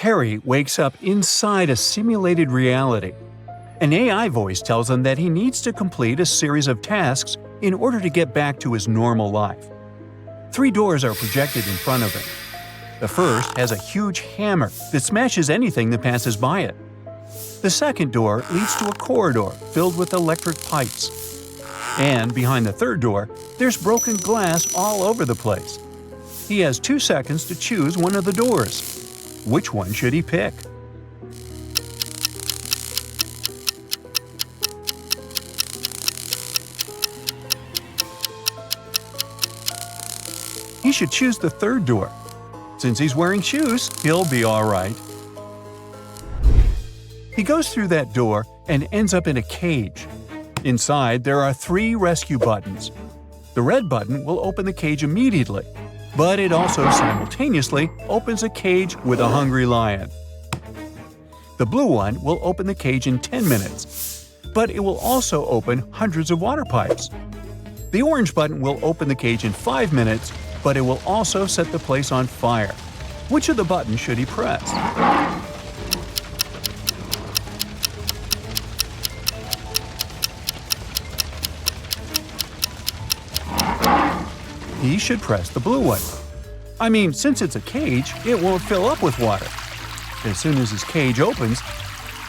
Harry wakes up inside a simulated reality. An AI voice tells him that he needs to complete a series of tasks in order to get back to his normal life. 3 doors are projected in front of him. The first has a huge hammer that smashes anything that passes by it. The second door leads to a corridor filled with electric pipes. And behind the third door, there's broken glass all over the place. He has 2 seconds to choose one of the doors. Which one should he pick? He should choose the third door. Since he's wearing shoes, he'll be all right. He goes through that door and ends up in a cage. Inside, there are 3 rescue buttons. The red button will open the cage immediately, but it also simultaneously opens a cage with a hungry lion. The blue one will open the cage in 10 minutes, but it will also open hundreds of water pipes. The orange button will open the cage in 5 minutes, but it will also set the place on fire. Which of the buttons should he press? He should press the blue one. I mean, since it's a cage, it won't fill up with water. As soon as his cage opens,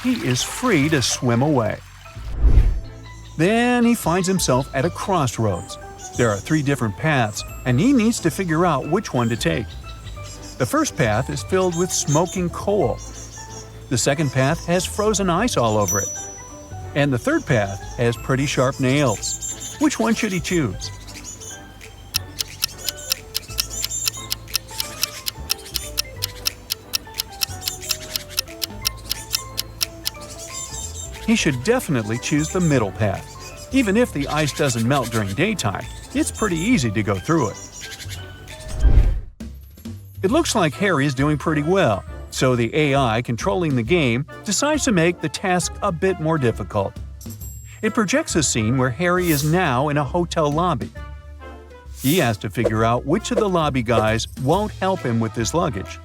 he is free to swim away. Then he finds himself at a crossroads. There are 3 different paths, and he needs to figure out which one to take. The first path is filled with smoking coal. The second path has frozen ice all over it. And the third path has pretty sharp nails. Which one should he choose? He should definitely choose the middle path. Even if the ice doesn't melt during daytime, it's pretty easy to go through it. It looks like Harry is doing pretty well, so the AI controlling the game decides to make the task a bit more difficult. It projects a scene where Harry is now in a hotel lobby. He has to figure out which of the lobby guys won't help him with his luggage.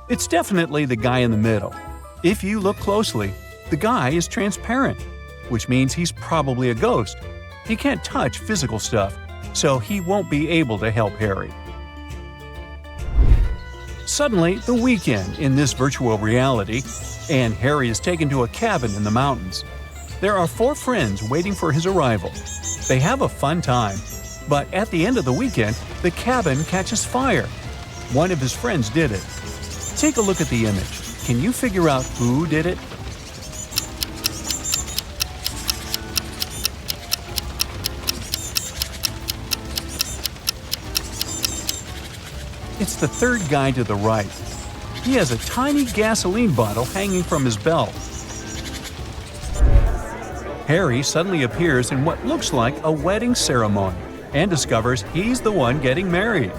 It's definitely the guy in the middle. If you look closely, the guy is transparent, which means he's probably a ghost. He can't touch physical stuff, so he won't be able to help Harry. Suddenly, the weekend in this virtual reality, and Harry is taken to a cabin in the mountains. There are 4 friends waiting for his arrival. They have a fun time, but at the end of the weekend, the cabin catches fire. One of his friends did it. Take a look at the image. Can you figure out who did it? It's the third guy to the right. He has a tiny gasoline bottle hanging from his belt. Harry suddenly appears in what looks like a wedding ceremony and discovers he's the one getting married.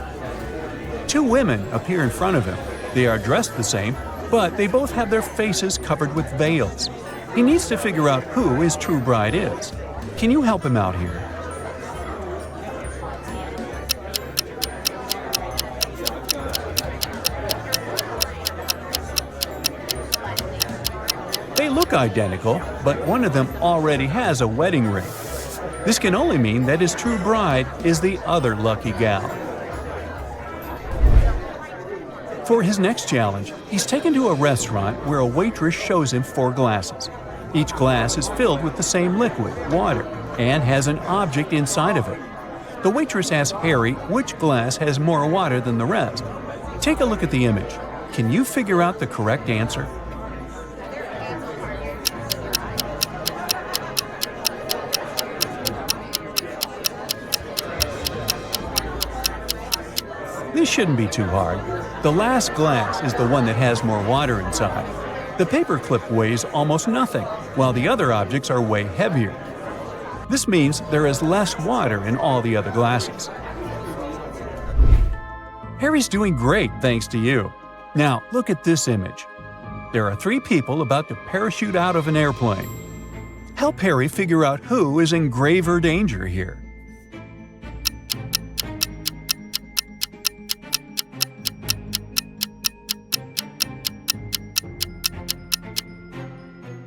2 women appear in front of him. They are dressed the same, but they both have their faces covered with veils. He needs to figure out who his true bride is. Can you help him out here? They look identical, but one of them already has a wedding ring. This can only mean that his true bride is the other lucky gal. For his next challenge, he's taken to a restaurant where a waitress shows him 4 glasses. Each glass is filled with the same liquid, water, and has an object inside of it. The waitress asks Harry which glass has more water than the rest. Take a look at the image. Can you figure out the correct answer? This shouldn't be too hard. The last glass is the one that has more water inside. The paperclip weighs almost nothing, while the other objects are way heavier. This means there is less water in all the other glasses. Harry's doing great thanks to you. Now look at this image. There are 3 people about to parachute out of an airplane. Help Harry figure out who is in graver danger here.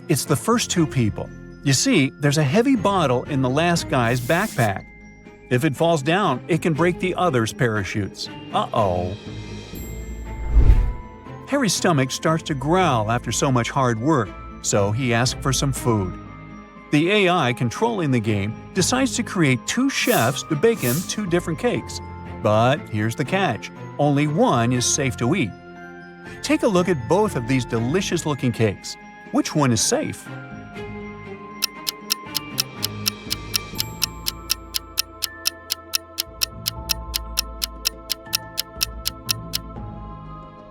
It's the first two people. You see, there's a heavy bottle in the last guy's backpack. If it falls down, it can break the other's parachutes. Uh-oh. Harry's stomach starts to growl after so much hard work, so he asks for some food. The AI controlling the game decides to create two chefs to bake him two different cakes. But here's the catch: only one is safe to eat. Take a look at both of these delicious-looking cakes. Which one is safe?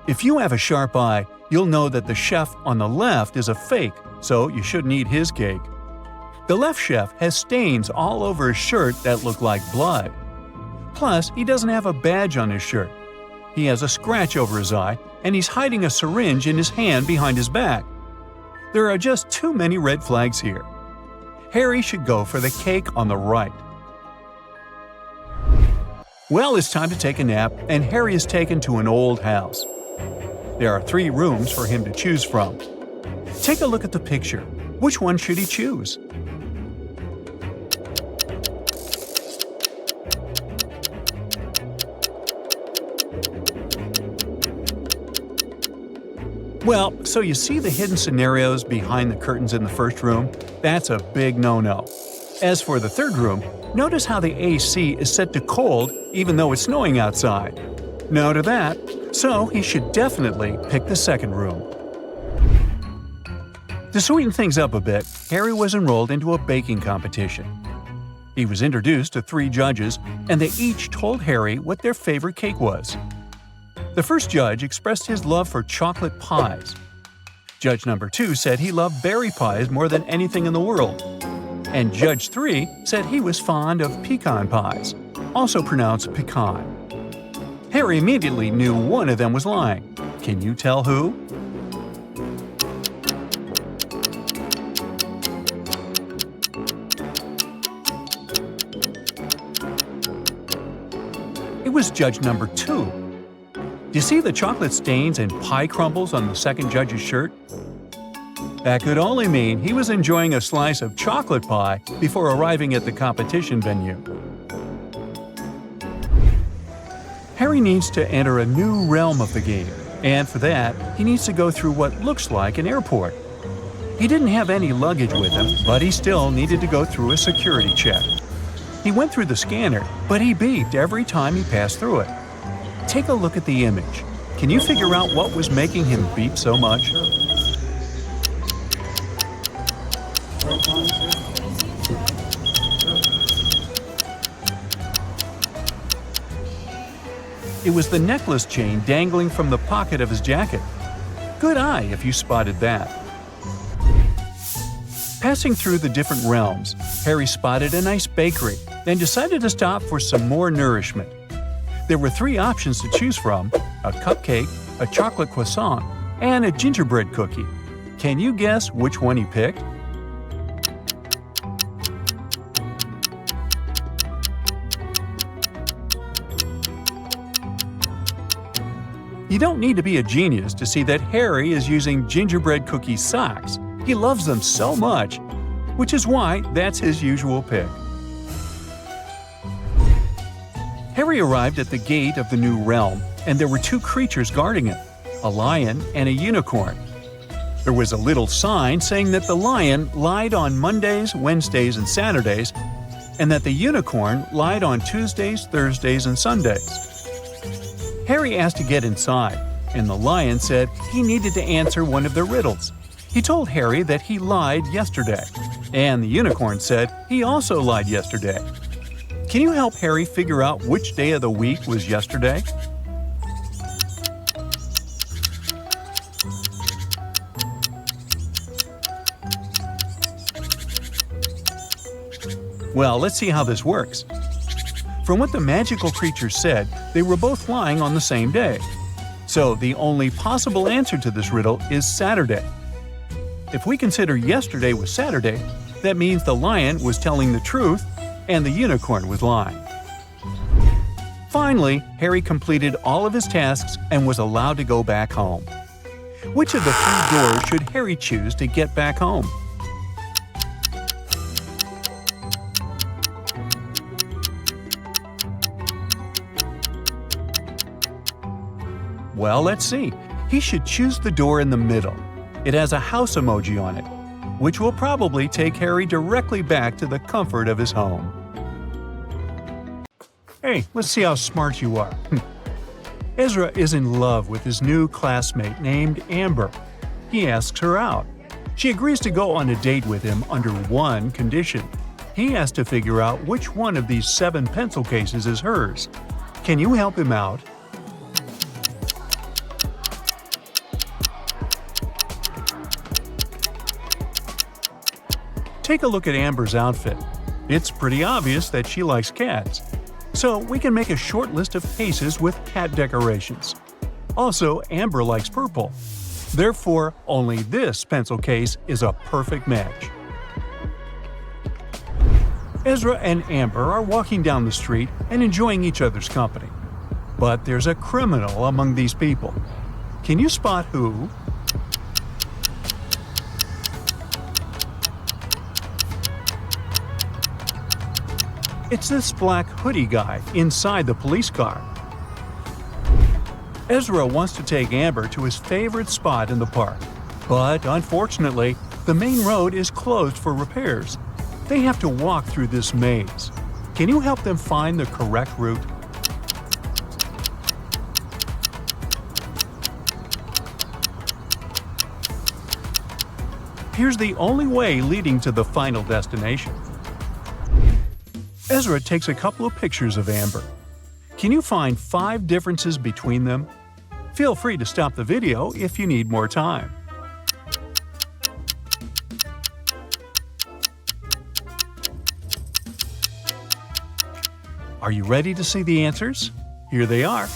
If you have a sharp eye, you'll know that the chef on the left is a fake, so you shouldn't eat his cake. The left chef has stains all over his shirt that look like blood. Plus, he doesn't have a badge on his shirt. He has a scratch over his eye, and he's hiding a syringe in his hand behind his back. There are just too many red flags here. Harry should go for the cake on the right. Well, it's time to take a nap, and Harry is taken to an old house. There are 3 rooms for him to choose from. Take a look at the picture. Which one should he choose? Well, so you see the hidden scenarios behind the curtains in the first room? That's a big no-no. As for the third room, notice how the AC is set to cold even though it's snowing outside. No to that, so he should definitely pick the second room. To sweeten things up a bit, Harry was enrolled into a baking competition. He was introduced to 3 judges, and they each told Harry what their favorite cake was. The first judge expressed his love for chocolate pies. Judge number 2 said he loved berry pies more than anything in the world. And Judge 3 said he was fond of pecan pies, also pronounced pecan. Harry immediately knew one of them was lying. Can you tell who? It was Judge number 2. Do you see the chocolate stains and pie crumbles on the second judge's shirt? That could only mean he was enjoying a slice of chocolate pie before arriving at the competition venue. Harry needs to enter a new realm of the game, and for that, he needs to go through what looks like an airport. He didn't have any luggage with him, but he still needed to go through a security check. He went through the scanner, but he beeped every time he passed through it. Take a look at the image. Can you figure out what was making him beep so much? It was the necklace chain dangling from the pocket of his jacket. Good eye if you spotted that. Passing through the different realms, Harry spotted a nice bakery, then decided to stop for some more nourishment. There were 3 options to choose from: a cupcake, a chocolate croissant, and a gingerbread cookie. Can you guess which one he picked? You don't need to be a genius to see that Harry is using gingerbread cookie socks. He loves them so much, which is why that's his usual pick. Harry arrived at the gate of the new realm, and there were 2 creatures guarding him, a lion and a unicorn. There was a little sign saying that the lion lied on Mondays, Wednesdays, and Saturdays, and that the unicorn lied on Tuesdays, Thursdays, and Sundays. Harry asked to get inside, and the lion said he needed to answer one of the riddles. He told Harry that he lied yesterday, and the unicorn said he also lied yesterday. Can you help Harry figure out which day of the week was yesterday? Well, let's see how this works. From what the magical creature said, they were both lying on the same day. So the only possible answer to this riddle is Saturday. If we consider yesterday was Saturday, That means the lion was telling the truth and the unicorn was lying. Finally, Harry completed all of his tasks and was allowed to go back home. Which of the 3 doors should Harry choose to get back home? Well, let's see. He should choose the door in the middle. It has a house emoji on it, which will probably take Harry directly back to the comfort of his home. Hey, let's see how smart you are. Ezra is in love with his new classmate named Amber. He asks her out. She agrees to go on a date with him under one condition. He has to figure out which one of these 7 pencil cases is hers. Can you help him out? Take a look at Amber's outfit. It's pretty obvious that she likes cats. So we can make a short list of cases with cat decorations. Also, Amber likes purple. Therefore, only this pencil case is a perfect match. Ezra and Amber are walking down the street and enjoying each other's company. But there's a criminal among these people. Can you spot who? It's this black hoodie guy inside the police car. Ezra wants to take Amber to his favorite spot in the park, but unfortunately, the main road is closed for repairs. They have to walk through this maze. Can you help them find the correct route? Here's the only way leading to the final destination. Ezra takes a couple of pictures of Amber. Can you find 5 differences between them? Feel free to stop the video if you need more time. Are you ready to see the answers? Here they are.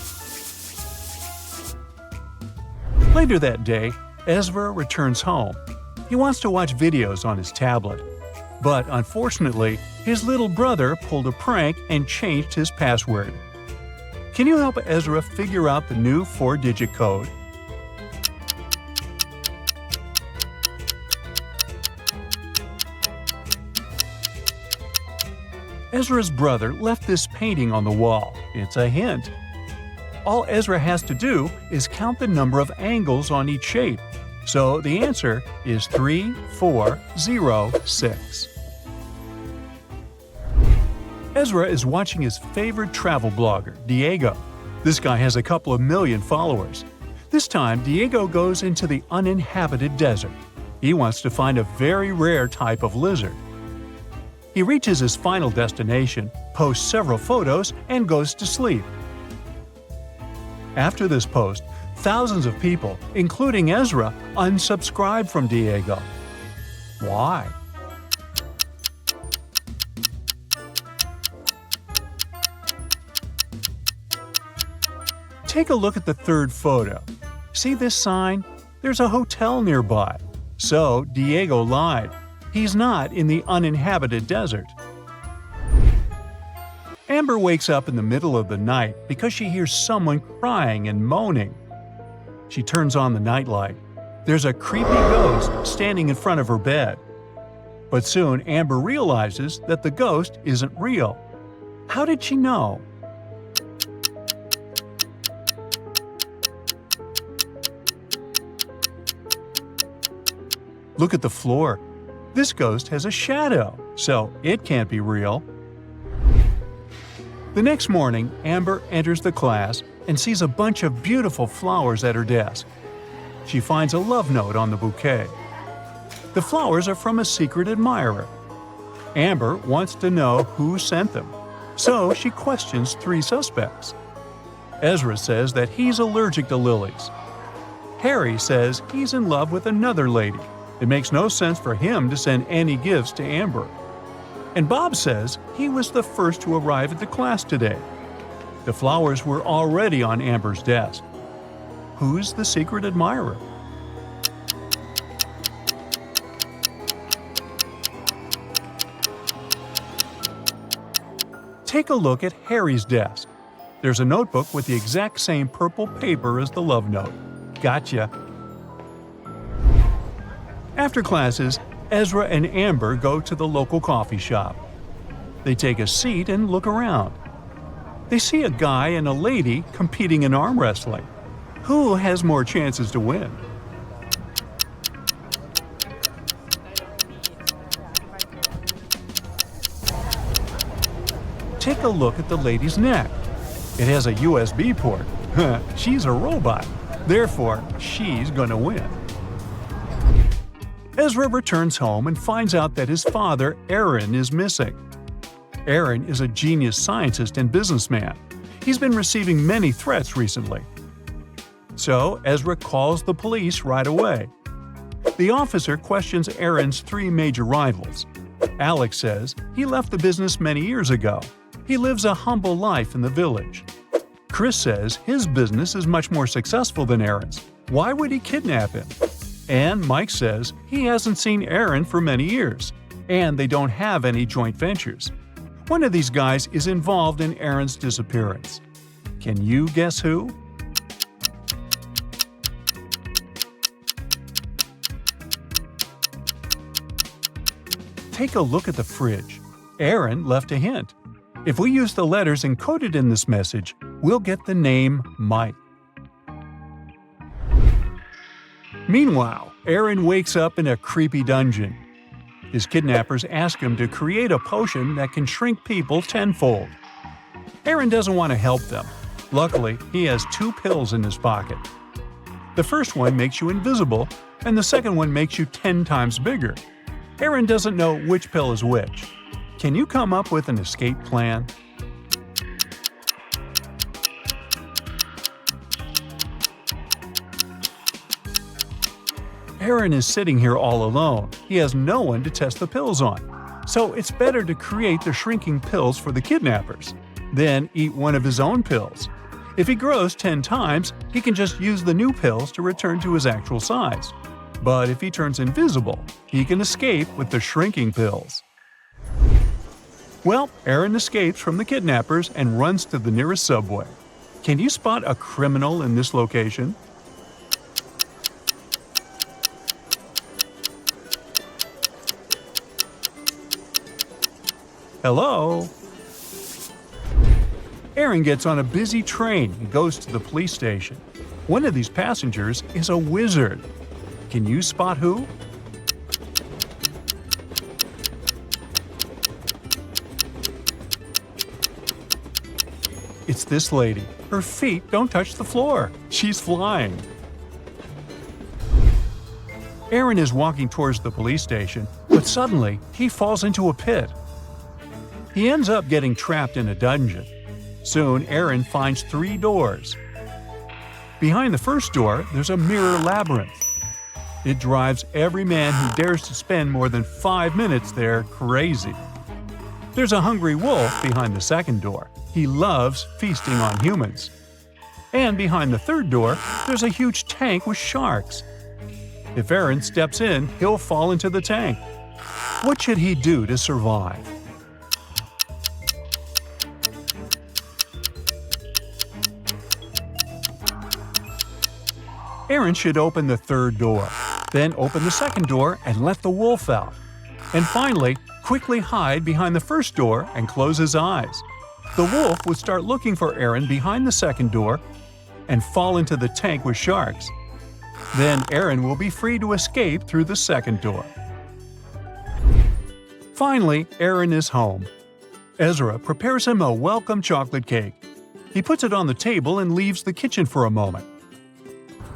Later that day, Ezra returns home. He wants to watch videos on his tablet. But unfortunately, his little brother pulled a prank and changed his password. Can you help Ezra figure out the new 4-digit code? Ezra's brother left this painting on the wall. It's a hint. All Ezra has to do is count the number of angles on each shape. So the answer is 3406. Ezra is watching his favorite travel blogger, Diego. This guy has a couple of million followers. This time, Diego goes into the uninhabited desert. He wants to find a very rare type of lizard. He reaches his final destination, posts several photos, and goes to sleep. After this post, thousands of people, including Ezra, unsubscribe from Diego. Why? Take a look at the 3rd photo. See this sign? There's a hotel nearby. So, Diego lied. He's not in the uninhabited desert. Amber wakes up in the middle of the night because she hears someone crying and moaning. She turns on the nightlight. There's a creepy ghost standing in front of her bed. But soon Amber realizes that the ghost isn't real. How did she know? Look at the floor. This ghost has a shadow, so it can't be real. The next morning, Amber enters the class and sees a bunch of beautiful flowers at her desk. She finds a love note on the bouquet. The flowers are from a secret admirer. Amber wants to know who sent them, so she questions 3 suspects. Ezra says that he's allergic to lilies. Harry says he's in love with another lady. It makes no sense for him to send any gifts to Amber. And Bob says he was the first to arrive at the class today. The flowers were already on Amber's desk. Who's the secret admirer? Take a look at Harry's desk. There's a notebook with the exact same purple paper as the love note. Gotcha. After classes, Ezra and Amber go to the local coffee shop. They take a seat and look around. They see a guy and a lady competing in arm wrestling. Who has more chances to win? Take a look at the lady's neck. It has a USB port. She's a robot. Therefore, she's gonna win. Ezra returns home and finds out that his father, Aaron, is missing. Aaron is a genius scientist and businessman. He's been receiving many threats recently. So, Ezra calls the police right away. The officer questions Aaron's three major rivals. Alex says he left the business many years ago. He lives a humble life in the village. Chris says his business is much more successful than Aaron's. Why would he kidnap him? And Mike says he hasn't seen Aaron for many years, and they don't have any joint ventures. One of these guys is involved in Aaron's disappearance. Can you guess who? Take a look at the fridge. Aaron left a hint. If we use the letters encoded in this message, we'll get the name Mike. Meanwhile, Aaron wakes up in a creepy dungeon. His kidnappers ask him to create a potion that can shrink people tenfold. Aaron doesn't want to help them. Luckily, he has 2 pills in his pocket. The first one makes you invisible, and the second one makes you 10 times bigger. Aaron doesn't know which pill is which. Can you come up with an escape plan? Aaron is sitting here all alone. He has no one to test the pills on. So it's better to create the shrinking pills for the kidnappers. Then eat one of his own pills. If he grows 10 times, he can just use the new pills to return to his actual size. But if he turns invisible, he can escape with the shrinking pills. Well, Aaron escapes from the kidnappers and runs to the nearest subway. Can you spot a criminal in this location? Hello? Aaron gets on a busy train and goes to the police station. One of these passengers is a wizard. Can you spot who? It's this lady. Her feet don't touch the floor. She's flying. Aaron is walking towards the police station, but suddenly he falls into a pit. He ends up getting trapped in a dungeon. Soon, Aaron finds 3 doors. Behind the first door, there's a mirror labyrinth. It drives every man who dares to spend more than 5 minutes there crazy. There's a hungry wolf behind the second door. He loves feasting on humans. And behind the third door, there's a huge tank with sharks. If Aaron steps in, he'll fall into the tank. What should he do to survive? Aaron should open the third door, then open the second door and let the wolf out. And finally, quickly hide behind the first door and close his eyes. The wolf would start looking for Aaron behind the second door and fall into the tank with sharks. Then Aaron will be free to escape through the second door. Finally, Aaron is home. Ezra prepares him a welcome chocolate cake. He puts it on the table and leaves the kitchen for a moment.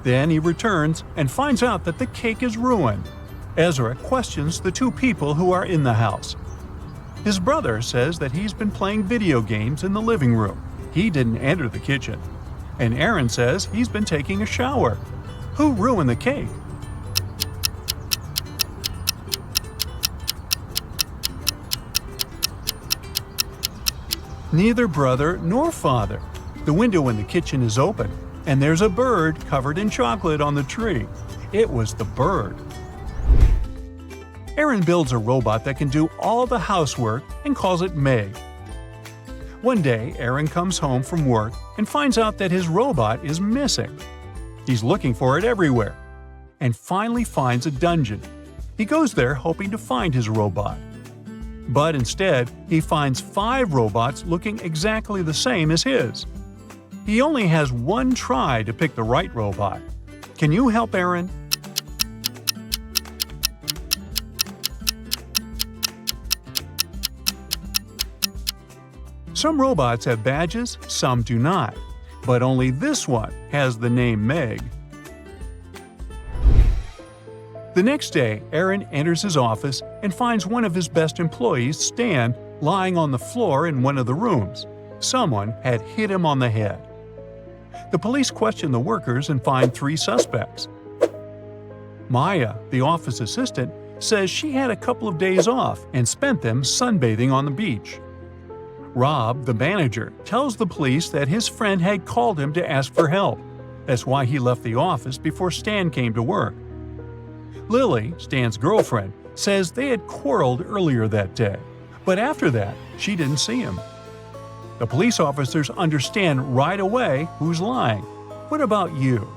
Then he returns and finds out that the cake is ruined. Ezra questions the 2 people who are in the house. His brother says that he's been playing video games in the living room. He didn't enter the kitchen. And Aaron says he's been taking a shower. Who ruined the cake? Neither brother nor father. The window in the kitchen is open, and there's a bird covered in chocolate on the tree. It was the bird. Aaron builds a robot that can do all the housework and calls it Meg. One day, Aaron comes home from work and finds out that his robot is missing. He's looking for it everywhere and finally finds a dungeon. He goes there hoping to find his robot. But instead, he finds 5 robots looking exactly the same as his. He only has one try to pick the right robot. Can you help Aaron? Some robots have badges, some do not, but only this one has the name Meg. The next day, Aaron enters his office and finds one of his best employees, Stan, lying on the floor in one of the rooms. Someone had hit him on the head. The police question the workers and find 3 suspects. Maya, the office assistant, says she had a couple of days off and spent them sunbathing on the beach. Rob, the manager, tells the police that his friend had called him to ask for help. That's why he left the office before Stan came to work. Lily, Stan's girlfriend, says they had quarreled earlier that day, but after that, she didn't see him. The police officers understand right away who's lying. What about you?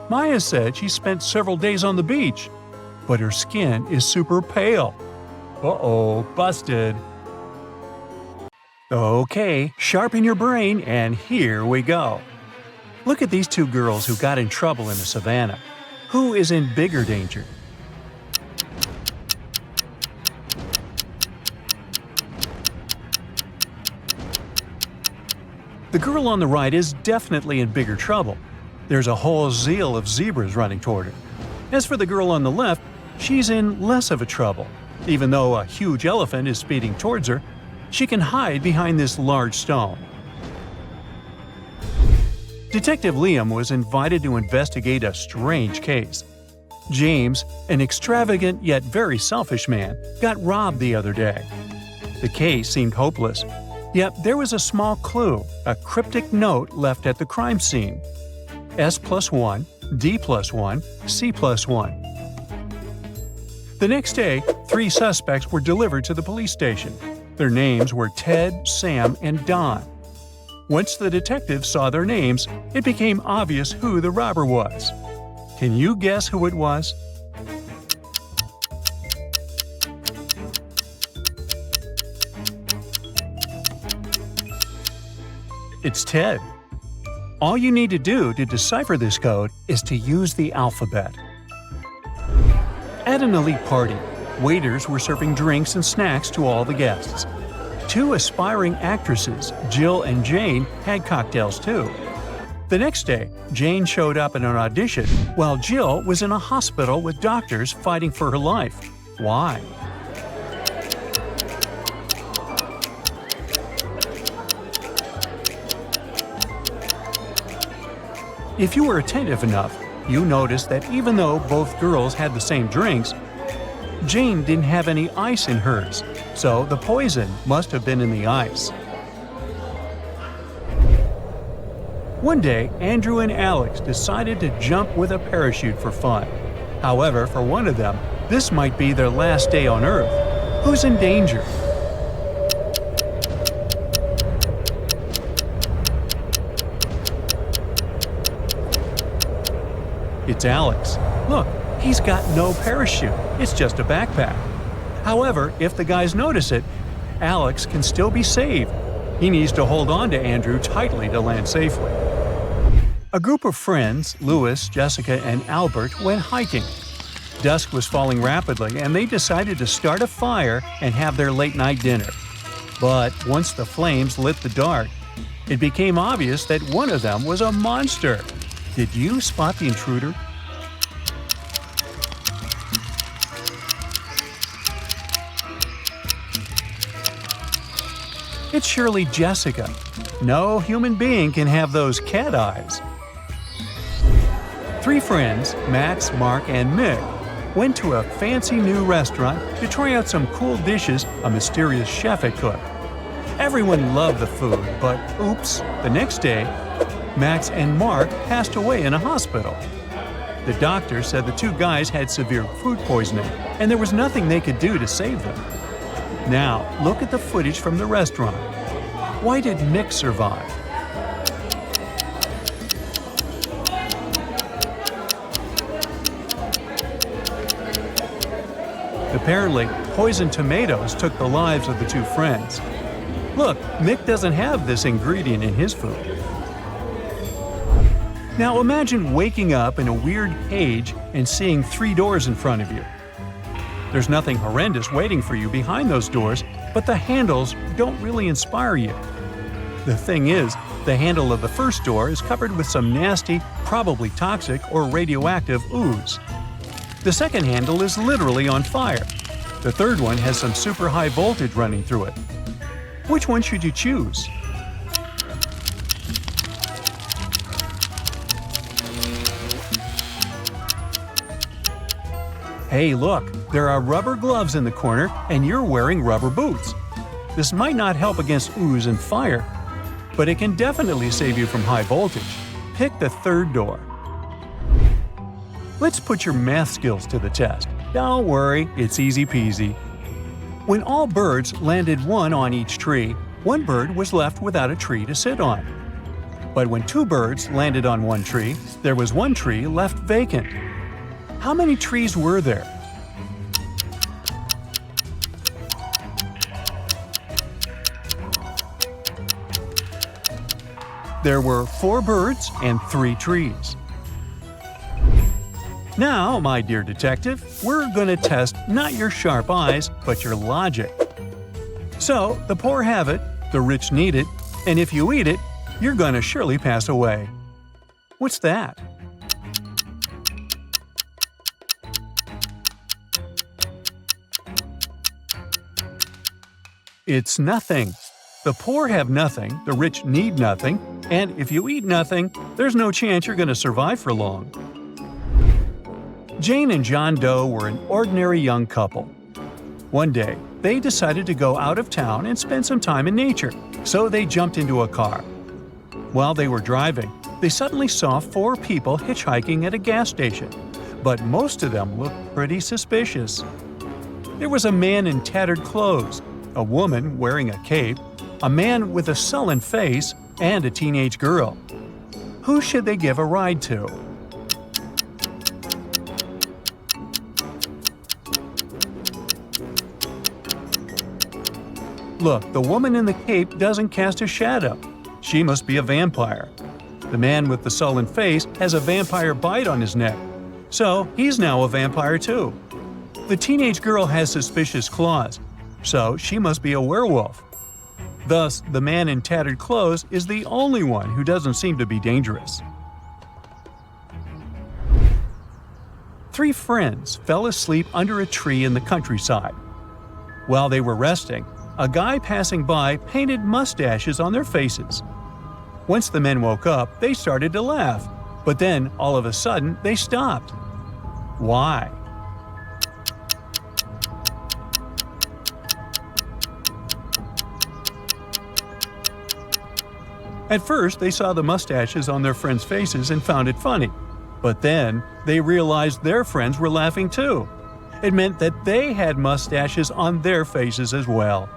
Maya said she spent several days on the beach, but her skin is super pale. Uh-oh, busted. Okay, sharpen your brain, and here we go. Look at these 2 girls who got in trouble in the savannah. Who is in bigger danger? The girl on the right is definitely in bigger trouble. There's a whole zeal of zebras running toward her. As for the girl on the left, she's in less of a trouble. Even though a huge elephant is speeding towards her, she can hide behind this large stone. Detective Liam was invited to investigate a strange case. James, an extravagant yet very selfish man, got robbed the other day. The case seemed hopeless, yet there was a small clue, a cryptic note left at the crime scene. S+1, D+1, C+1. The next day, 3 suspects were delivered to the police station. Their names were Ted, Sam, and Don. Once the detectives saw their names, it became obvious who the robber was. Can you guess who it was? It's Ted. All you need to do to decipher this code is to use the alphabet. At an elite party, waiters were serving drinks and snacks to all the guests. 2 aspiring actresses, Jill and Jane, had cocktails too. The next day, Jane showed up at an audition while Jill was in a hospital with doctors fighting for her life. Why? If you were attentive enough, you noticed that even though both girls had the same drinks, Jane didn't have any ice in hers, so the poison must have been in the ice. One day, Andrew and Alex decided to jump with a parachute for fun. However, for one of them, this might be their last day on Earth. Who's in danger? It's Alex. Look, he's got no parachute. It's just a backpack. However, if the guys notice it, Alex can still be saved. He needs to hold on to Andrew tightly to land safely. A group of friends, Louis, Jessica, and Albert, went hiking. Dusk was falling rapidly, and they decided to start a fire and have their late-night dinner. But once the flames lit the dark, it became obvious that one of them was a monster. Did you spot the intruder? It's surely Jessica. No human being can have those cat eyes. 3 friends, Max, Mark, and Mick, went to a fancy new restaurant to try out some cool dishes a mysterious chef had cooked. Everyone loved the food, but oops, the next day, Max and Mark passed away in a hospital. The doctor said the two guys had severe food poisoning, and there was nothing they could do to save them. Now, look at the footage from the restaurant. Why did Mick survive? Apparently, poisoned tomatoes took the lives of the two friends. Look, Mick doesn't have this ingredient in his food. Now imagine waking up in a weird cage and seeing 3 doors in front of you. There's nothing horrendous waiting for you behind those doors, but the handles don't really inspire you. The thing is, the handle of the first door is covered with some nasty, probably toxic or radioactive ooze. The second handle is literally on fire. The third one has some super high voltage running through it. Which one should you choose? Hey, look, there are rubber gloves in the corner and you're wearing rubber boots. This might not help against ooze and fire, but it can definitely save you from high voltage. Pick the third door. Let's put your math skills to the test. Don't worry, it's easy peasy. When all birds landed one on each tree, one bird was left without a tree to sit on. But when 2 birds landed on one tree, there was one tree left vacant. How many trees were there? There were 4 birds and 3 trees. Now, my dear detective, we're going to test not your sharp eyes, but your logic. So, the poor have it, the rich need it, and if you eat it, you're going to surely pass away. What's that? It's nothing. The poor have nothing, the rich need nothing, and if you eat nothing, there's no chance you're going to survive for long. Jane and John Doe were an ordinary young couple. One day, they decided to go out of town and spend some time in nature, so they jumped into a car. While they were driving, they suddenly saw 4 people hitchhiking at a gas station, but most of them looked pretty suspicious. There was a man in tattered clothes, a woman wearing a cape, a man with a sullen face, and a teenage girl. Who should they give a ride to? Look, the woman in the cape doesn't cast a shadow. She must be a vampire. The man with the sullen face has a vampire bite on his neck, so he's now a vampire too. The teenage girl has suspicious claws, so she must be a werewolf. Thus, the man in tattered clothes is the only one who doesn't seem to be dangerous. 3 friends fell asleep under a tree in the countryside. While they were resting, a guy passing by painted mustaches on their faces. Once the men woke up, they started to laugh, but then, all of a sudden, they stopped. Why? At first, they saw the mustaches on their friends' faces and found it funny. But then, they realized their friends were laughing too. It meant that they had mustaches on their faces as well.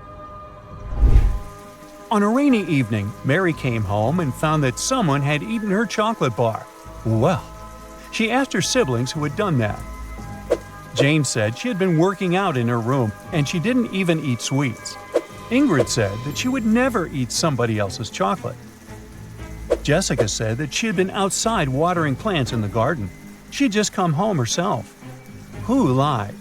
On a rainy evening, Mary came home and found that someone had eaten her chocolate bar. Well, she asked her siblings who had done that. Jane said she had been working out in her room and she didn't even eat sweets. Ingrid said that she would never eat somebody else's chocolate. Jessica said that she had been outside watering plants in the garden. She'd just come home herself. Who lied?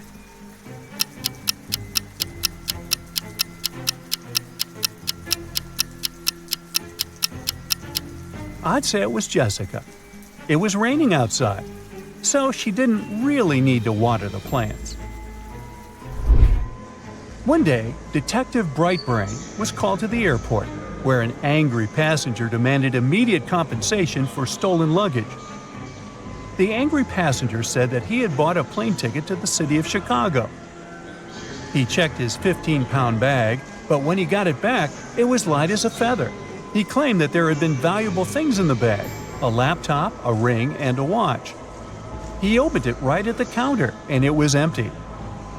I'd say it was Jessica. It was raining outside, so she didn't really need to water the plants. One day, Detective Brightbrain was called to the airport, where an angry passenger demanded immediate compensation for stolen luggage. The angry passenger said that he had bought a plane ticket to the city of Chicago. He checked his 15-pound bag, but when he got it back, it was light as a feather. He claimed that there had been valuable things in the bag: a laptop, a ring, and a watch. He opened it right at the counter, and it was empty.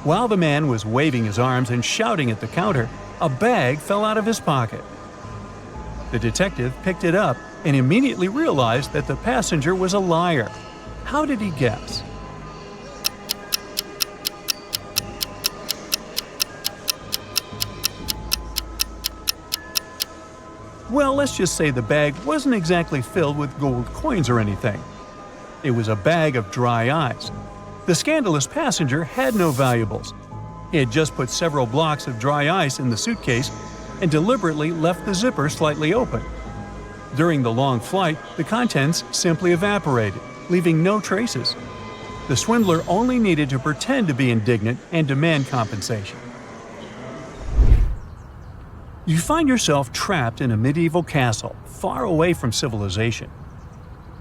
While the man was waving his arms and shouting at the counter, a bag fell out of his pocket. The detective picked it up and immediately realized that the passenger was a liar. How did he guess? Well, let's just say the bag wasn't exactly filled with gold coins or anything. It was a bag of dry ice. The scandalous passenger had no valuables. He had just put several blocks of dry ice in the suitcase and deliberately left the zipper slightly open. During the long flight, the contents simply evaporated, leaving no traces. The swindler only needed to pretend to be indignant and demand compensation. You find yourself trapped in a medieval castle, far away from civilization.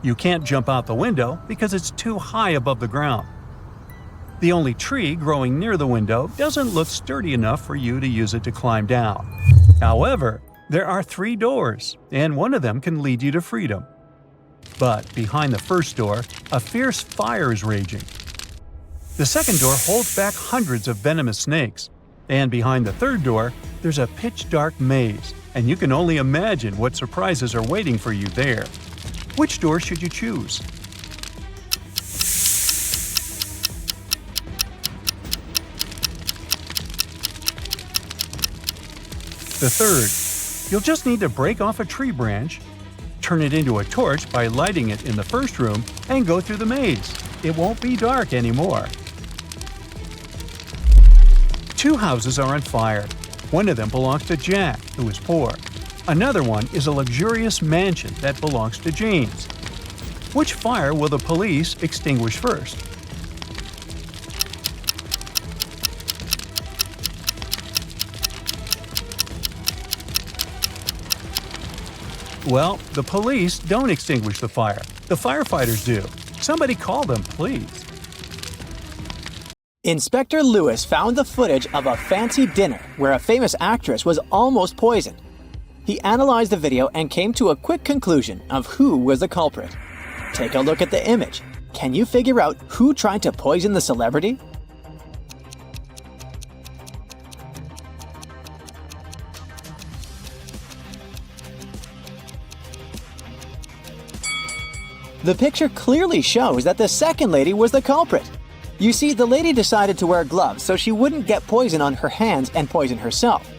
You can't jump out the window because it's too high above the ground. The only tree growing near the window doesn't look sturdy enough for you to use it to climb down. However, there are 3 doors, and one of them can lead you to freedom. But behind the first door, a fierce fire is raging. The second door holds back hundreds of venomous snakes. And behind the third door, there's a pitch-dark maze, and you can only imagine what surprises are waiting for you there. Which door should you choose? The third. You'll just need to break off a tree branch, turn it into a torch by lighting it in the first room, and go through the maze. It won't be dark anymore. 2 houses are on fire. One of them belongs to Jack, who is poor. Another one is a luxurious mansion that belongs to James. Which fire will the police extinguish first? Well, the police don't extinguish the fire. The firefighters do. Somebody call them, please. Inspector Lewis found the footage of a fancy dinner where a famous actress was almost poisoned. He analyzed the video and came to a quick conclusion of who was the culprit. Take a look at the image. Can you figure out who tried to poison the celebrity? The picture clearly shows that the second lady was the culprit. You see, the lady decided to wear gloves so she wouldn't get poison on her hands and poison herself.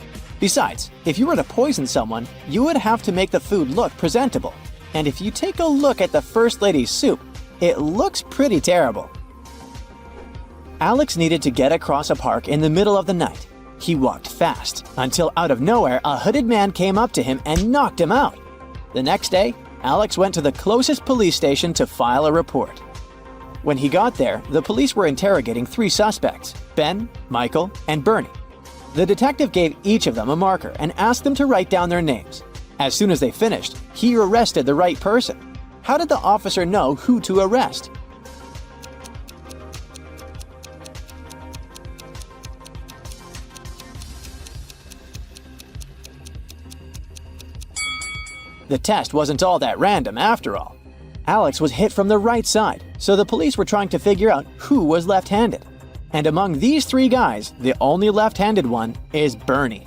Besides, if you were to poison someone, you would have to make the food look presentable. And if you take a look at the First Lady's soup, it looks pretty terrible. Alex needed to get across a park in the middle of the night. He walked fast, until out of nowhere a hooded man came up to him and knocked him out. The next day, Alex went to the closest police station to file a report. When he got there, the police were interrogating 3 suspects, Ben, Michael, and Bernie. The detective gave each of them a marker and asked them to write down their names. As soon as they finished, he arrested the right person. How did the officer know who to arrest? The test wasn't all that random after all. Alex was hit from the right side, so the police were trying to figure out who was left-handed. And among these 3 guys, the only left-handed one is Bernie.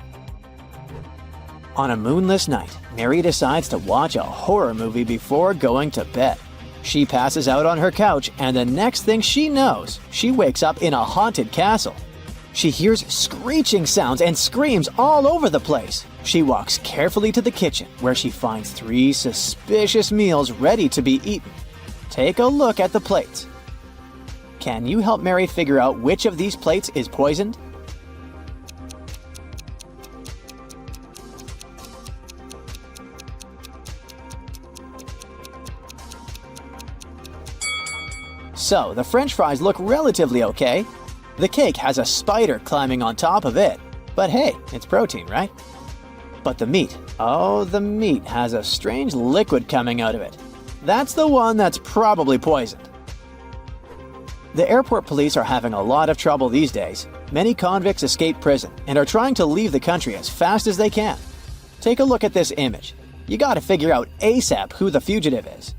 On a moonless night, Mary decides to watch a horror movie before going to bed. She passes out on her couch, and the next thing she knows, she wakes up in a haunted castle. She hears screeching sounds and screams all over the place. She walks carefully to the kitchen, where she finds 3 suspicious meals ready to be eaten. Take a look at the plates. Can you help Mary figure out which of these plates is poisoned? So, the French fries look relatively okay. The cake has a spider climbing on top of it. But hey, it's protein, right? But the meat, oh, the meat has a strange liquid coming out of it. That's the one that's probably poisoned. The airport police are having a lot of trouble these days. Many convicts escape prison and are trying to leave the country as fast as they can. Take a look at this image. You gotta figure out ASAP who the fugitive is.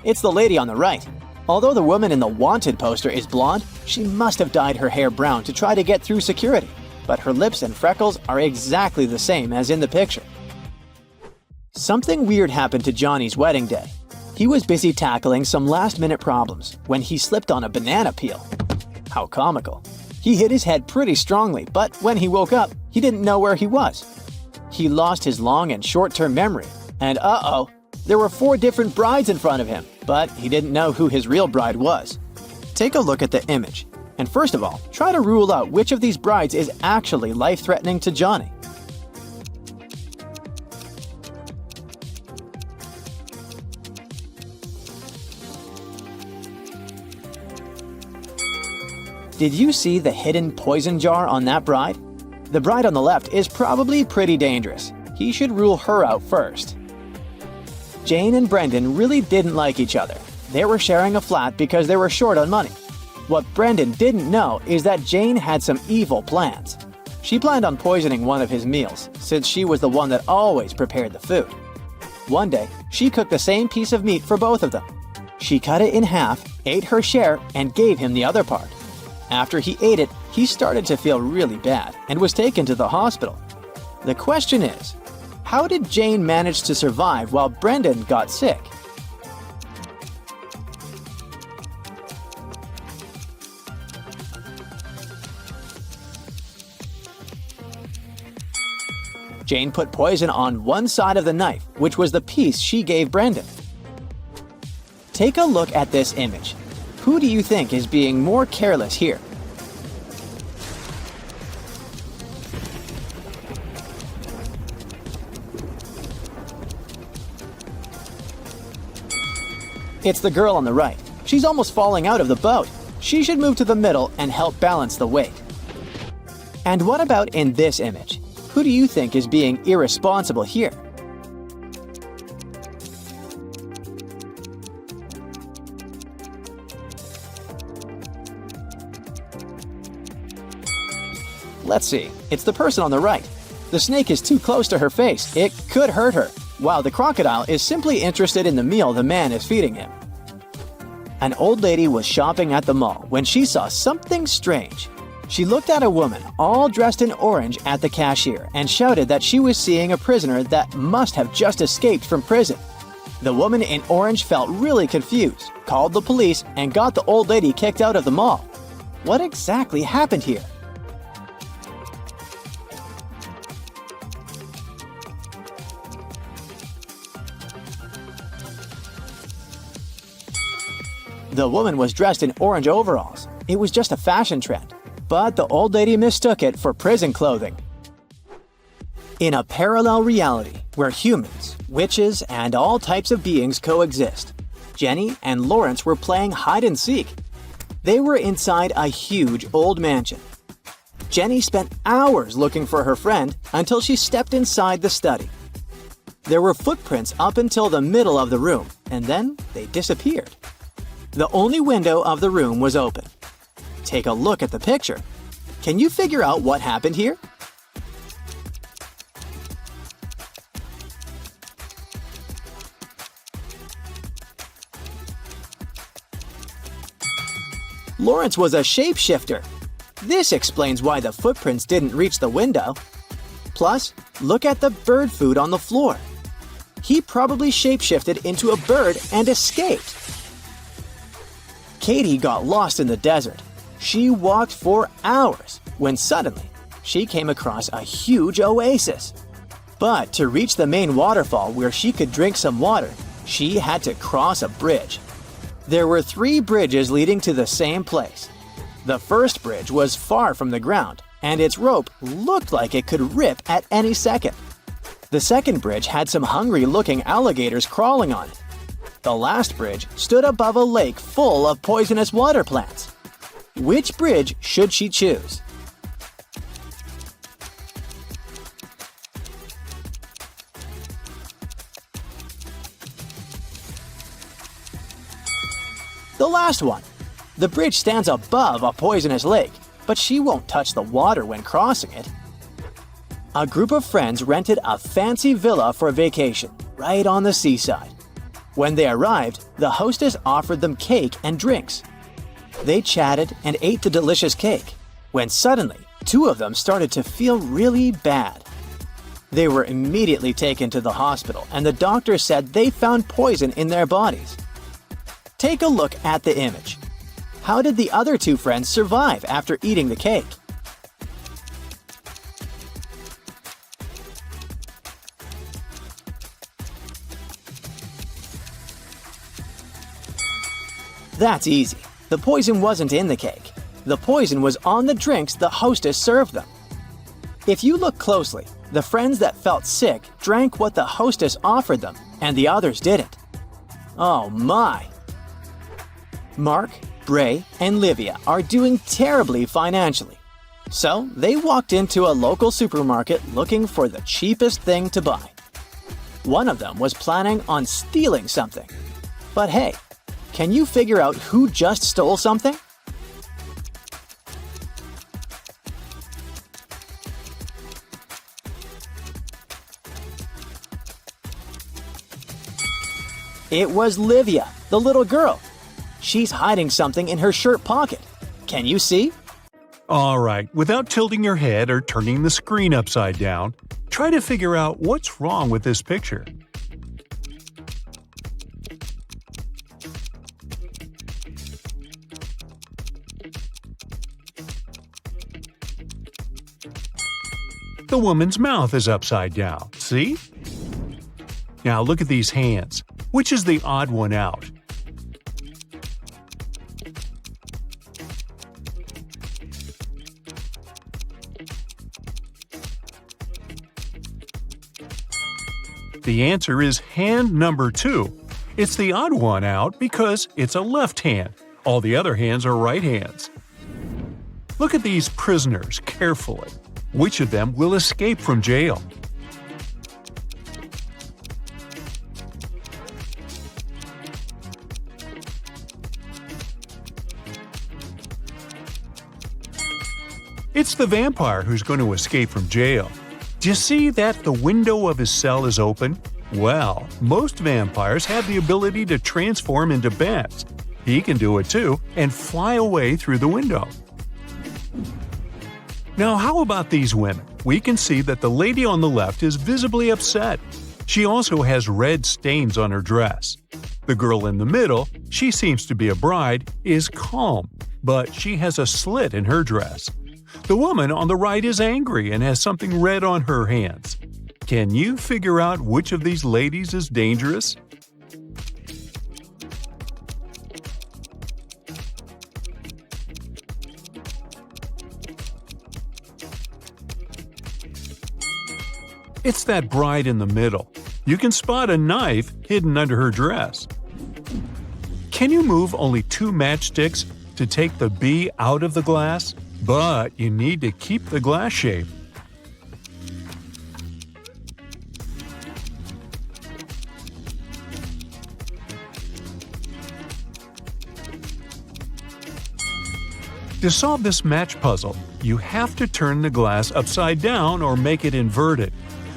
It's the lady on the right. Although the woman in the wanted poster is blonde, she must have dyed her hair brown to try to get through security. But her lips and freckles are exactly the same as in the picture. Something weird happened to Johnny's wedding day. He was busy tackling some last-minute problems when he slipped on a banana peel. How comical. He hit his head pretty strongly, but when he woke up, he didn't know where he was. He lost his long and short-term memory, and there were 4 different brides in front of him, but he didn't know who his real bride was. Take a look at the image, and first of all, try to rule out which of these brides is actually life-threatening to Johnny. Did you see the hidden poison jar on that bride? The bride on the left is probably pretty dangerous. He should rule her out first. Jane and Brendan really didn't like each other. They were sharing a flat because they were short on money. What Brendan didn't know is that Jane had some evil plans. She planned on poisoning one of his meals, since she was the one that always prepared the food. One day, she cooked the same piece of meat for both of them. She cut it in half, ate her share, and gave him the other part. After he ate it, he started to feel really bad and was taken to the hospital. The question is, how did Jane manage to survive while Brendan got sick? Jane put poison on one side of the knife, which was the piece she gave Brendan. Take a look at this image. Who do you think is being more careless here? It's the girl on the right. She's almost falling out of the boat. She should move to the middle and help balance the weight. And what about in this image? Who do you think is being irresponsible here? Let's see. It's the person on the right. The snake is too close to her face. It could hurt her, while the crocodile is simply interested in the meal the man is feeding him. An old lady was shopping at the mall when she saw something strange. She looked at a woman all dressed in orange at the cashier and shouted that she was seeing a prisoner that must have just escaped from prison. The woman in orange felt really confused, called the police, and got the old lady kicked out of the mall. What exactly happened here? The woman was dressed in orange overalls. It was just a fashion trend, but the old lady mistook it for prison clothing. In a parallel reality where humans, witches, and all types of beings coexist, Jenny and Lawrence were playing hide and seek. They were inside a huge old mansion. Jenny spent hours looking for her friend until she stepped inside the study. There were footprints up until the middle of the room, and then they disappeared. The only window of the room was open. Take a look at the picture. Can you figure out what happened here? Lawrence was a shapeshifter. This explains why the footprints didn't reach the window. Plus, look at the bird food on the floor. He probably shapeshifted into a bird and escaped. Katie got lost in the desert. She walked for hours when suddenly she came across a huge oasis. But to reach the main waterfall where she could drink some water, she had to cross a bridge. There were 3 bridges leading to the same place. The first bridge was far from the ground, and its rope looked like it could rip at any second. The second bridge had some hungry-looking alligators crawling on it. The last bridge stood above a lake full of poisonous water plants. Which bridge should she choose? The last one. The bridge stands above a poisonous lake, but she won't touch the water when crossing it. A group of friends rented a fancy villa for vacation, right on the seaside. When they arrived, the hostess offered them cake and drinks. They chatted and ate the delicious cake, when suddenly, two of them started to feel really bad. They were immediately taken to the hospital, and the doctor said they found poison in their bodies. Take a look at the image. How did the other two friends survive after eating the cake? That's easy. The poison wasn't in the cake. The poison was on the drinks the hostess served them. If you look closely, the friends that felt sick drank what the hostess offered them, and the others didn't. Oh my! Mark, Bray, and Livia are doing terribly financially. So they walked into a local supermarket looking for the cheapest thing to buy. One of them was planning on stealing something. But hey, can you figure out who just stole something? It was Livia, the little girl. She's hiding something in her shirt pocket. Can you see? Alright, without tilting your head or turning the screen upside down, try to figure out what's wrong with this picture. The woman's mouth is upside down, see? Now look at these hands. Which is the odd one out? The answer is hand number 2. It's the odd one out because it's a left hand. All the other hands are right hands. Look at these prisoners carefully. Which of them will escape from jail? It's the vampire who's going to escape from jail. Do you see that the window of his cell is open? Well, most vampires have the ability to transform into bats. He can do it too and fly away through the window. Now how about these women? We can see that the lady on the left is visibly upset. She also has red stains on her dress. The girl in the middle, she seems to be a bride, is calm, but she has a slit in her dress. The woman on the right is angry and has something red on her hands. Can you figure out which of these ladies is dangerous? It's that bride in the middle. You can spot a knife hidden under her dress. Can you move only 2 matchsticks to take the bee out of the glass? But you need to keep the glass shape. To solve this match puzzle, you have to turn the glass upside down or make it inverted.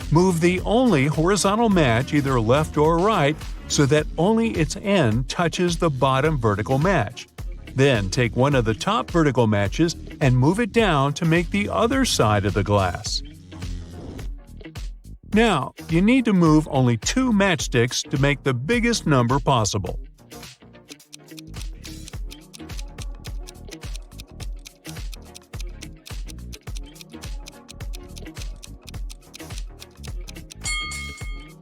Move the only horizontal match either left or right so that only its end touches the bottom vertical match. Then take one of the top vertical matches and move it down to make the other side of the glass. Now, you need to move only 2 matchsticks to make the biggest number possible.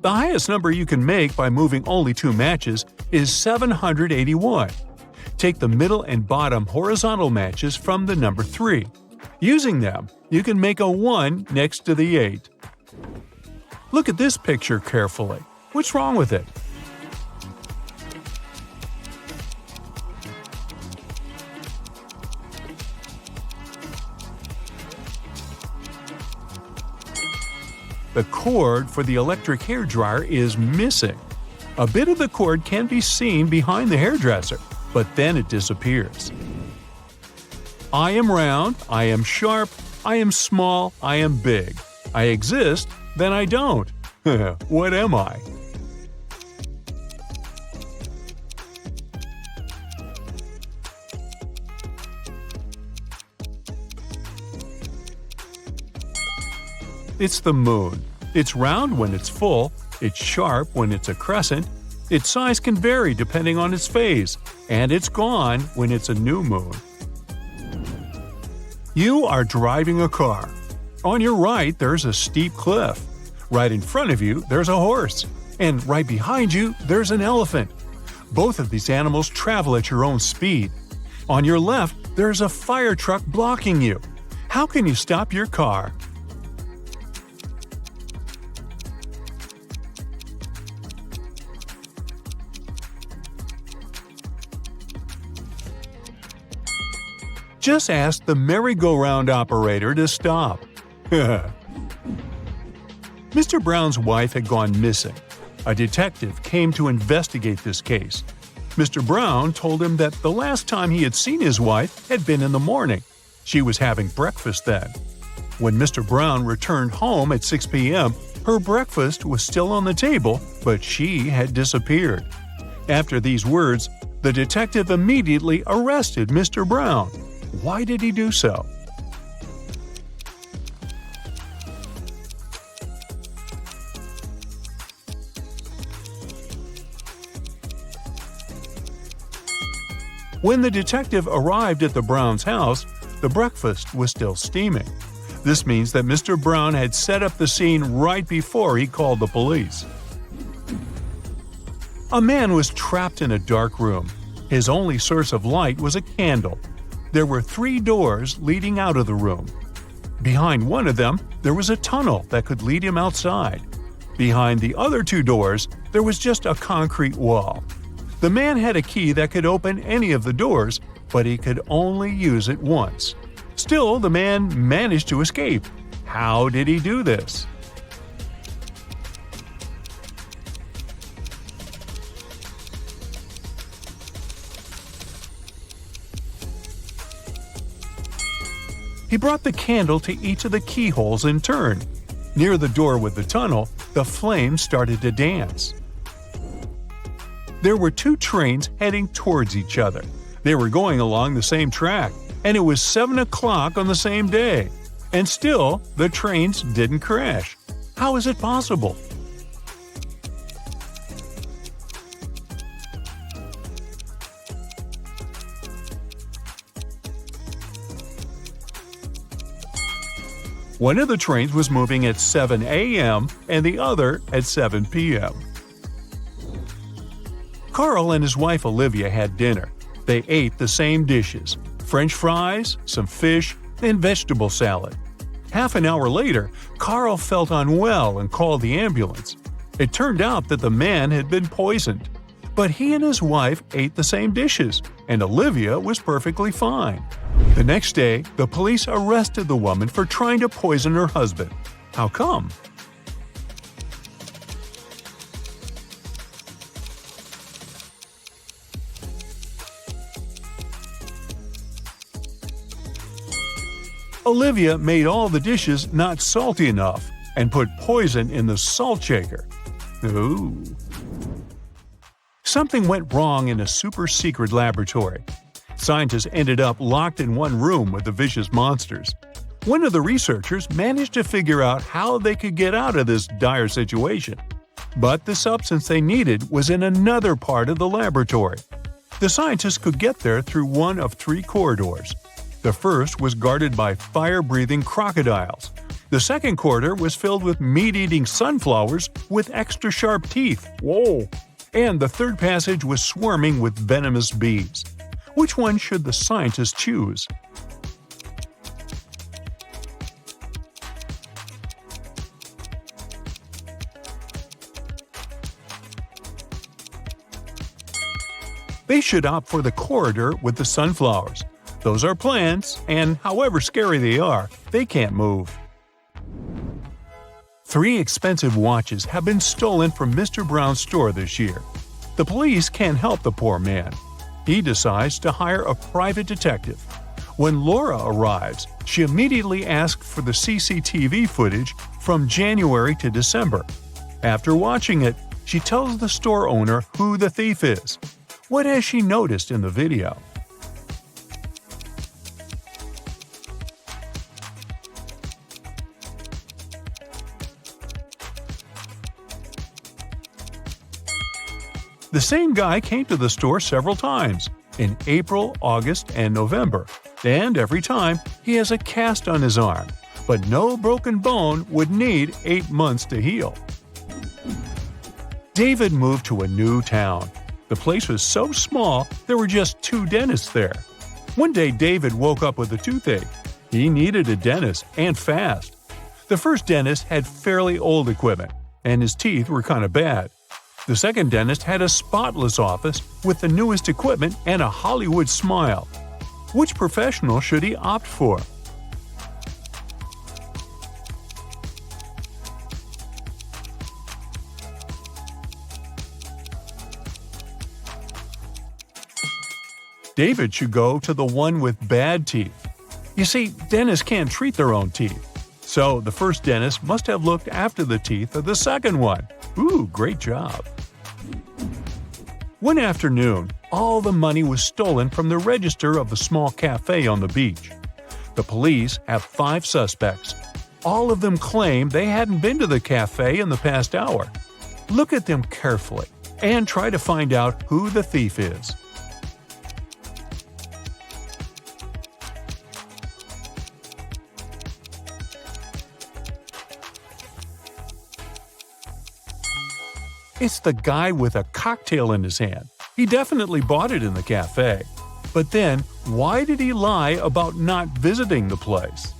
The highest number you can make by moving only 2 matches is 781. Take the middle and bottom horizontal matches from the number 3. Using them, you can make a 1 next to the 8. Look at this picture carefully. What's wrong with it? The cord for the electric hairdryer is missing. A bit of the cord can be seen behind the hairdresser, but then it disappears. I am round, I am sharp, I am small, I am big. I exist, then I don't. What am I? It's the moon. It's round when it's full, it's sharp when it's a crescent, its size can vary depending on its phase, and it's gone when it's a new moon. You are driving a car. On your right, there's a steep cliff. Right in front of you, there's a horse. And right behind you, there's an elephant. Both of these animals travel at your own speed. On your left, there's a fire truck blocking you. How can you stop your car? Just ask the merry-go-round operator to stop. Mr. Brown's wife had gone missing. A detective came to investigate this case. Mr. Brown told him that the last time he had seen his wife had been in the morning. She was having breakfast then. When Mr. Brown returned home at 6 p.m., her breakfast was still on the table, but she had disappeared. After these words, the detective immediately arrested Mr. Brown. Why did he do so? When the detective arrived at the Browns' house, the breakfast was still steaming. This means that Mr. Brown had set up the scene right before he called the police. A man was trapped in a dark room. His only source of light was a candle. There were 3 doors leading out of the room. Behind one of them, there was a tunnel that could lead him outside. Behind the other 2 doors, there was just a concrete wall. The man had a key that could open any of the doors, but he could only use it once. Still, the man managed to escape. How did he do this? He brought the candle to each of the keyholes in turn. Near the door with the tunnel, the flames started to dance. There were 2 trains heading towards each other. They were going along the same track, and it was 7 o'clock on the same day. And still, the trains didn't crash. How is it possible? One of the trains was moving at 7 a.m. and the other at 7 p.m. Carl and his wife Olivia had dinner. They ate the same dishes: French fries, some fish, and vegetable salad. Half an hour later, Carl felt unwell and called the ambulance. It turned out that the man had been poisoned. But he and his wife ate the same dishes, and Olivia was perfectly fine. The next day, the police arrested the woman for trying to poison her husband. How come? Olivia made all the dishes not salty enough and put poison in the salt shaker. Ooh. Something went wrong in a super-secret laboratory. Scientists ended up locked in one room with the vicious monsters. One of the researchers managed to figure out how they could get out of this dire situation. But the substance they needed was in another part of the laboratory. The scientists could get there through one of 3 corridors. The first was guarded by fire-breathing crocodiles. The second corridor was filled with meat-eating sunflowers with extra sharp teeth. Whoa! And the third passage was swarming with venomous bees. Which one should the scientists choose? They should opt for the corridor with the sunflowers. Those are plants, and however scary they are, they can't move. 3 expensive watches have been stolen from Mr. Brown's store this year. The police can't help the poor man. He decides to hire a private detective. When Laura arrives, she immediately asks for the CCTV footage from January to December. After watching it, she tells the store owner who the thief is. What has she noticed in the video? The same guy came to the store several times, in April, August, and November, and every time he has a cast on his arm, but no broken bone would need 8 months to heal. David moved to a new town. The place was so small there were just 2 dentists there. One day David woke up with a toothache. He needed a dentist, and fast. The first dentist had fairly old equipment, and his teeth were kind of bad. The second dentist had a spotless office with the newest equipment and a Hollywood smile. Which professional should he opt for? David should go to the one with bad teeth. You see, dentists can't treat their own teeth. So the first dentist must have looked after the teeth of the second one. Ooh, great job. One afternoon, all the money was stolen from the register of the small cafe on the beach. The police have 5 suspects. All of them claim they hadn't been to the cafe in the past hour. Look at them carefully and try to find out who the thief is. It's the guy with a cocktail in his hand. He definitely bought it in the cafe. But then, why did he lie about not visiting the place?